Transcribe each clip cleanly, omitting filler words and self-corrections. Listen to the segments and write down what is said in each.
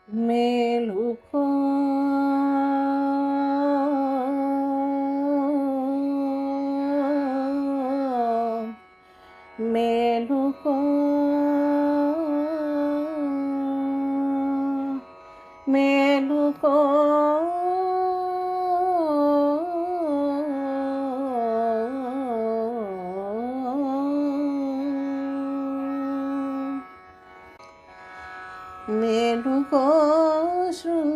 మేలుకో మేలుకో మేలుకో మేలుకో శృంగారరాయ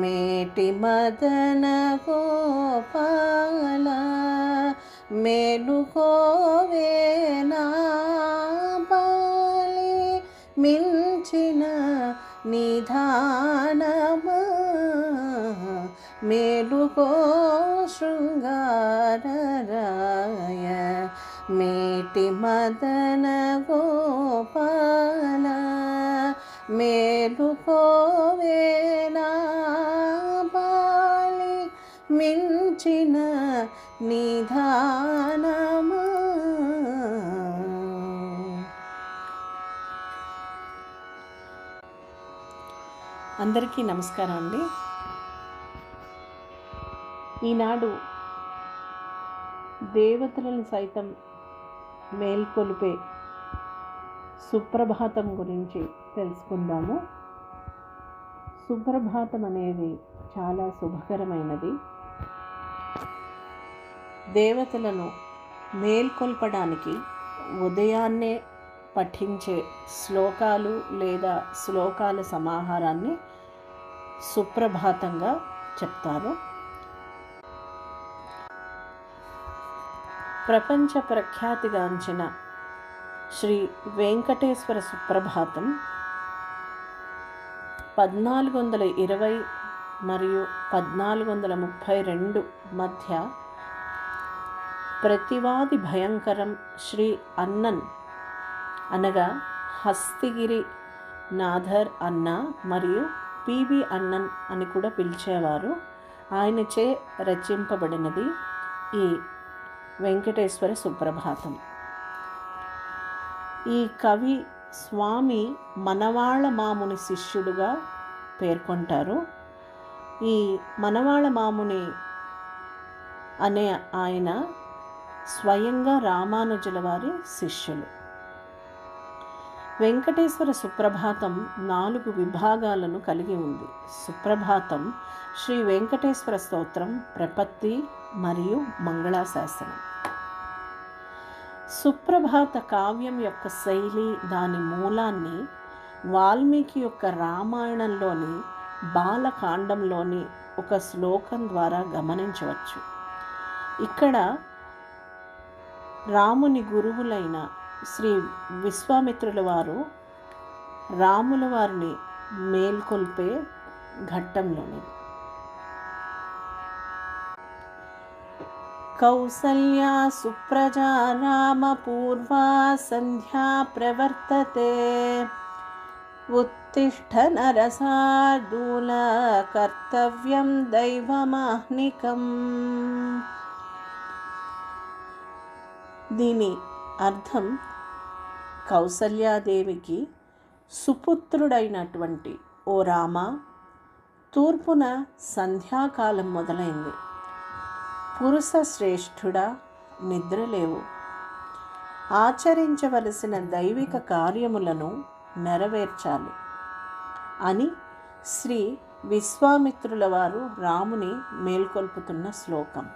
మేటి మదన గోపాల మేలుకోవే నా బాలి మించిన నిధానమా మేలుకో శృంగారరాయ మేటి మదన గోపాల మేలుకోవే నా బాలి మించిన నిధానమా. అందరికీ నమస్కారం అండి. ఈనాడు దేవతలను సైతం మేల్కొలిపే సుప్రభాతం గురించి తెలుసుకుందాము. సుప్రభాతం అనేది చాలా శుభకరమైనది. దేవతలను మేల్కొల్పడానికి ఉదయాన్నే పఠించే శ్లోకాలు లేదా శ్లోకాల సమాహారాన్ని సుప్రభాతంగా చెప్తారు. ప్రపంచ ప్రఖ్యాతిగాంచిన శ్రీ వెంకటేశ్వర సుప్రభాతం 1420 మరియు 1432 మధ్య ప్రతివాది భయంకరం శ్రీ అన్నన్ అనగా హస్తిగిరి నాథర్ అన్న మరియు పిబి అన్నన్ అని కూడా పిలిచేవారు. ఆయనచే రచింపబడినది ఈ వెంకటేశ్వర సుప్రభాతం. ఈ కవి స్వామి మనవాళ మాముని శిష్యుడుగా పేర్కొంటారు. ఈ మనవాళ మాముని అనే ఆయన స్వయంగా రామానుజుల వారి శిష్యులు. వెంకటేశ్వర సుప్రభాతం 4 విభాగాలను కలిగి ఉంది. సుప్రభాతం, శ్రీ వెంకటేశ్వర స్తోత్రం, ప్రపత్తి మరియు మంగళాశాసనం. సుప్రభాత కావ్యం యొక్క శైలి, దాని మూలాన్ని వాల్మీకి యొక్క రామాయణంలోని బాలకాండంలోని ఒక శ్లోకం ద్వారా గమనించవచ్చు. ఇక్కడ రాముని గురువులైన శ్రీ విశ్వామిత్రుల వారు రాముల వారిని మేల్కొల్పే ఘట్టంలోని కౌసల్యా సుప్రజా రామ పూర్వా సంధ్యా ప్రవర్తతే ఉత్తిష్ఠ నరసార్దూల కర్తవ్యం దైవమాహ్నికం. దీని అర్థం, కౌసల్యాదేవికి సుపుత్రుడైనటువంటి ఓ రామ, తూర్పున సంధ్యాకాలం మొదలైంది. పురుష శ్రేష్ఠుడా, నిద్రలేవు. ఆచరించవలసిన దైవిక కార్యములను నెరవేర్చాలి అని శ్రీ విశ్వామిత్రుల వారు రాముని మేల్కొల్పుతున్న శ్లోకం.